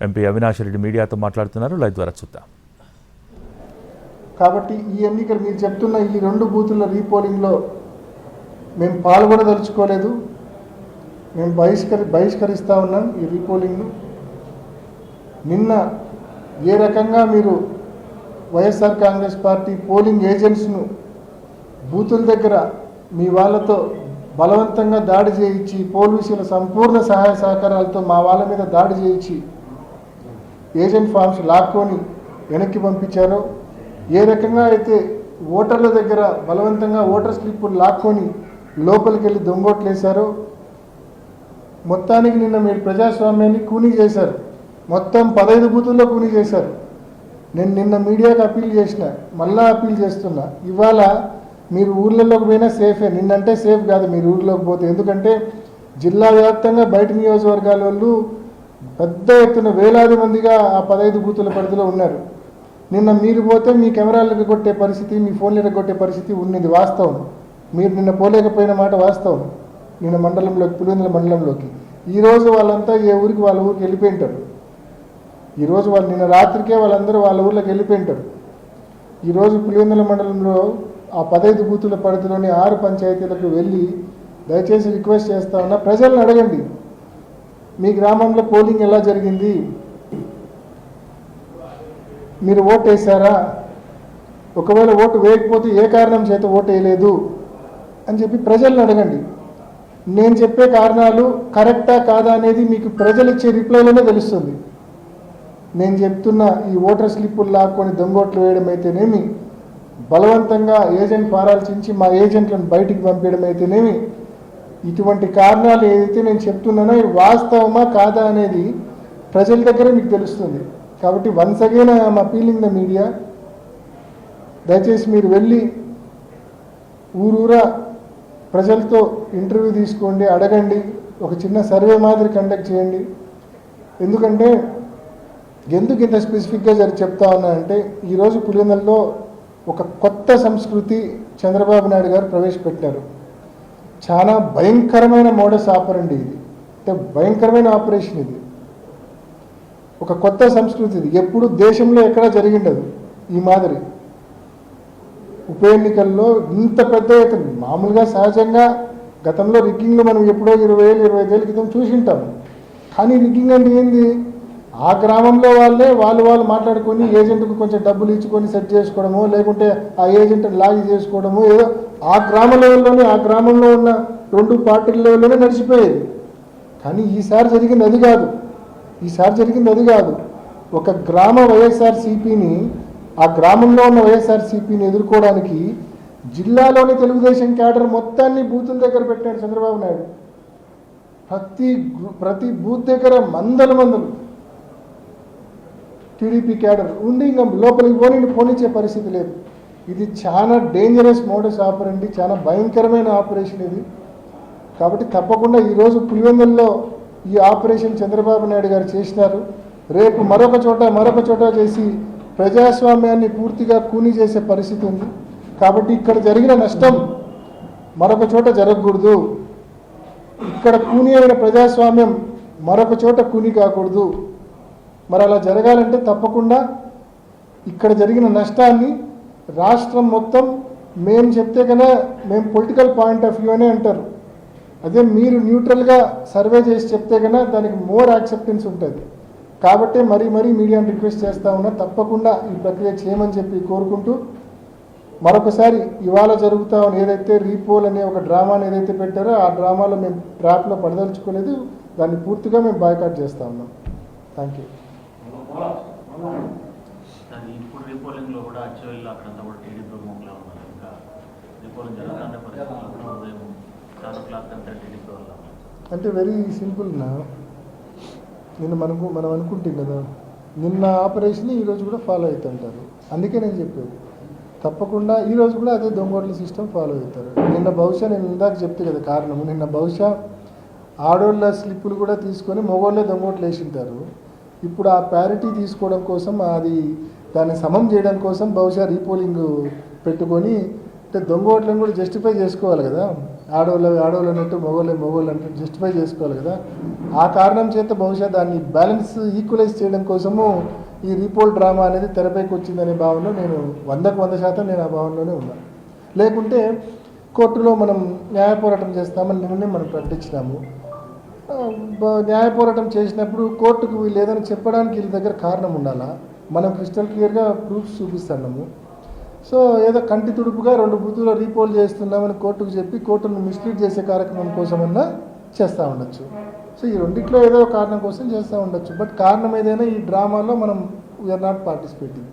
MP Avinash Reddy మీడియాతో మాట్లాడుతున్నారు. Live ద్వారా చూద్దాం. కాబట్టి ఈ ఎన్నికలు మీరు చెప్తున్న ఈ 2 బూతుల రీపోలింగ్లో మేము పాల్గొనదలుచుకోలేదు. మేము బహిష్కరిస్తూ ఉన్నాం ఈ రీపోలింగ్ను. నిన్న ఏ రకంగా మీరు వైఎస్ఆర్ కాంగ్రెస్ పార్టీ పోలింగ్ ఏజెంట్స్ను బూతుల దగ్గర మీ వాళ్ళతో బలవంతంగా దాడి చేయించి పోలీసుల సంపూర్ణ సహాయ సహకారాలతో మా వాళ్ళ మీద దాడి చేయించి ఏజెంట్ ఫామ్స్ లాక్కొని వెనక్కి పంపించారో, ఏ రకంగా అయితే ఓటర్ల దగ్గర బలవంతంగా ఓటర్ స్లిప్పులు లాక్కొని లోపలికి వెళ్ళి దొంగోట్లు వేశారో, మొత్తానికి నిన్న మీరు ప్రజాస్వామ్యాన్ని కూనీ చేశారు. మొత్తం 15 బూతుల్లో కూనీ చేశారు. నేను నిన్న మీడియాకి అప్పీల్ చేసిన, మళ్ళా అప్పీల్ చేస్తున్నా. ఇవాళ మీరు ఊర్లలోకి పోయినా సేఫే, నిన్నంటే సేఫ్ కాదు మీరు ఊర్లోకి పోతే. ఎందుకంటే జిల్లా వ్యాప్తంగా బయట నియోజకవర్గాల వాళ్ళు పెద్ద ఎత్తున వేలాది మందిగా ఆ 15 బూతుల పరిధిలో ఉన్నారు. నిన్న మీరు పోతే మీ కెమెరాలకు కొట్టే పరిస్థితి, మీ ఫోన్లకు కొట్టే పరిస్థితి ఉన్నది వాస్తవం. మీరు నిన్న పోలేకపోయిన మాట వాస్తవం. నిన్న మండలంలోకి, పులివెందుల మండలంలోకి ఈరోజు వాళ్ళంతా ఏ ఊరికి వాళ్ళ ఊరికి వెళ్ళిపోయింటారు. ఈరోజు వాళ్ళు నిన్న రాత్రికే వాళ్ళందరూ వాళ్ళ ఊర్లోకి వెళ్ళిపోయింటారు. ఈరోజు పులివెందుల మండలంలో ఆ 15 బూతుల పరిధిలోని 6 పంచాయతీలకు వెళ్ళి దయచేసి రిక్వెస్ట్ చేస్తా ఉన్నా, ప్రజలను అడగండి మీ గ్రామంలో పోలింగ్ ఎలా జరిగింది, మీరు ఓటు వేశారా, ఒకవేళ ఓటు వేయకపోతే ఏ కారణం చేత ఓటు వేయలేదు అని చెప్పి ప్రజలను అడగండి. నేను చెప్పే కారణాలు కరెక్టా కాదా అనేది మీకు ప్రజలు ఇచ్చే రిప్లైలోనే తెలుస్తుంది. నేను చెప్తున్న ఈ ఓటర్ స్లిప్పులు లాక్కొని దొంగోట్లు వేయడం అయితేనేమి, బలవంతంగా ఏజెంట్ ఫారాలు చించి మా ఏజెంట్లను బయటికి పంపించడం అయితేనేమి, ఇటువంటి కారణాలు ఏదైతే నేను చెప్తున్నానో ఇవి వాస్తవమా కాదా అనేది ప్రజల దగ్గర మీకు తెలుస్తుంది. కాబట్టి once again I'm appealing the media, దయచేసి మీరు వెళ్ళి ఊరూరా ప్రజలతో ఇంటర్వ్యూ తీసుకోండి, అడగండి, ఒక చిన్న సర్వే మాదిరి కండక్ట్ చేయండి. ఎందుకంటే ఎందుకు ఇంత స్పెసిఫిక్గా చెప్తా ఉన్నా అంటే, ఈరోజు పులివెందులలో ఒక కొత్త సంస్కృతి చంద్రబాబు నాయుడు గారు ప్రవేశపెట్టారు. చాలా భయంకరమైన మోడస్ ఆపరండి ఇది, అంటే భయంకరమైన ఆపరేషన్ ఇది. ఒక కొత్త సంస్కృతి ఇది, ఎప్పుడు దేశంలో ఎక్కడా జరిగిండదు ఈ మాదిరి. ఉప ఎన్నికల్లో ఇంత పెద్ద ఎత్తున, మామూలుగా సహజంగా గతంలో రిగ్గింగ్లు మనం ఎప్పుడో 20 ఏళ్ళ క్రితం చూసింటాము. కానీ రిగ్గింగ్ అంటే ఏంది, ఆ గ్రామంలో వాళ్ళు మాట్లాడుకొని ఏజెంట్కు కొంచెం డబ్బులు ఇచ్చుకొని సెట్ చేసుకోవడము, లేకుంటే ఆ ఏజెంట్ లాగి చేసుకోవడము, ఏదో ఆ గ్రామ లెవెల్లోనే, ఆ గ్రామంలో ఉన్న 2 పార్టీల లెవెల్లోనే నడిచిపోయేది. కానీ ఈసారి జరిగింది అది కాదు. ఒక గ్రామ వైఎస్ఆర్సీపీని, ఆ గ్రామంలో ఉన్న వైఎస్ఆర్సీపీని ఎదుర్కోవడానికి జిల్లాలోని తెలుగుదేశం క్యాడర్ మొత్తాన్ని బూతుల దగ్గర పెట్టాడు చంద్రబాబు నాయుడు. ప్రతి బూత్ దగ్గర మందలు టీడీపీ క్యాడర్ ఉండి ఇంకా లోపలికి పోనిచ్చే పరిస్థితి లేదు. ఇది చాలా డేంజరస్ మోడస్ ఆపరండి, చాలా భయంకరమైన ఆపరేషన్ ఇది. కాబట్టి తప్పకుండా ఈరోజు పులివెందుల్లో ఈ ఆపరేషన్ చంద్రబాబు నాయుడు గారు చేసినారు. రేపు మరొక చోట చేసి ప్రజాస్వామ్యాన్ని పూర్తిగా కూనీ చేసే పరిస్థితి ఉంది. కాబట్టి ఇక్కడ జరిగిన నష్టం మరొక చోట జరగకూడదు. ఇక్కడ కూనీ అయిన ప్రజాస్వామ్యం మరొక చోట కూనీ కాకూడదు. మరి అలా జరగాలంటే తప్పకుండా ఇక్కడ జరిగిన నష్టాన్ని రాష్ట్రం మొత్తం మేము చెప్తే కన్నా, మేము పొలిటికల్ పాయింట్ ఆఫ్ వ్యూ అనే అంటారు, అదే మీరు న్యూట్రల్గా సర్వే చేసి చెప్తే కన్నా దానికి మోర్ యాక్సెప్టెన్స్ ఉంటుంది. కాబట్టి మరీ మీడియాని రిక్వెస్ట్ చేస్తూ ఉన్నా, తప్పకుండా ఈ ప్రక్రియ చేయమని చెప్పి కోరుకుంటూ, మరొకసారి ఇవాళ జరుగుతా ఉన్న ఏదైతే రీపోల్ అనే ఒక డ్రామాని ఏదైతే పెట్టారో ఆ డ్రామాలో మేము ట్రాప్లో పడదలుచుకోలేదు, దాన్ని పూర్తిగా మేము బాయ్కాట్ చేస్తూ ఉన్నాం. Thank you. ఇప్పుడు రీపోలింగ్లో కూడా అచ్చవెల్లి అక్కడంతా కూడా టీడీపీ మోకలా ఉన్నారు. ఇంకా రీపోలింగ్ జరుగుతున్న పరిస్థితుల్లో ఉదయం 7 o'clock అంతా టీడీపీ వల్ల అంటే వెరీ సింపుల్ నా, నిన్న మనం అనుకుంటాం కదా, నిన్న ఆపరేషన్ ఈరోజు కూడా ఫాలో అవుతుంటారు. అందుకే నేను చెప్పేది, తప్పకుండా ఈరోజు కూడా అదే దొంగోట్ల సిస్టమ్ ఫాలో అవుతారు. నిన్న బహుశా నేను ఇందాక చెప్తే కదా కారణము, నిన్న బహుశా ఆడోళ్ళ స్లిప్పులు కూడా తీసుకొని మగోళ్ళే దొంగోట్లు వేసింటారు. ఇప్పుడు ఆ ప్యారిటీ తీసుకోవడం కోసం, దాన్ని సమం చేయడం కోసం బహుశా రీపోలింగ్ పెట్టుకొని, అంటే దొంగ ఓట్లను కూడా జస్టిఫై చేసుకోవాలి కదా, ఆడవాళ్ళు అన్నట్టు మగవాళ్ళు అన్నట్టు జస్టిఫై చేసుకోవాలి కదా. ఆ కారణం చేత బహుశా దాన్ని బ్యాలెన్స్ ఈక్వలైజ్ చేయడం కోసము ఈ రీపోల్ డ్రామా అనేది తెరపైకి వచ్చిందనే భావనలో నేను 100% నేను ఆ భావనలోనే ఉన్నాను. లేకుంటే కోర్టులో మనం న్యాయ పోరాటం చేస్తామని నిన్ననే మనం ప్రకటించినాము. న్యాయ పోరాటం చేసినప్పుడు కోర్టుకు వీళ్ళు ఏదైనా చెప్పడానికి వీళ్ళ దగ్గర కారణం ఉండాలా. మనం క్రిస్టల్ క్లియర్గా ప్రూఫ్స్ చూపిస్తున్నాము. సో ఏదో కంటి తుడుపుగా 2 బూతులో రీపోల్ చేస్తున్నామని కోర్టుకు చెప్పి కోర్టును మిస్లీడ్ చేసే కార్యక్రమం కోసమన్నా చేస్తూ ఉండొచ్చు. సో ఈ రెండిట్లో ఏదో కారణం కోసం చేస్తూ ఉండొచ్చు. బట్ కారణం ఏదైనా ఈ డ్రామాలో మనం వీఆర్ నాట్ పార్టిసిపేటింగ్.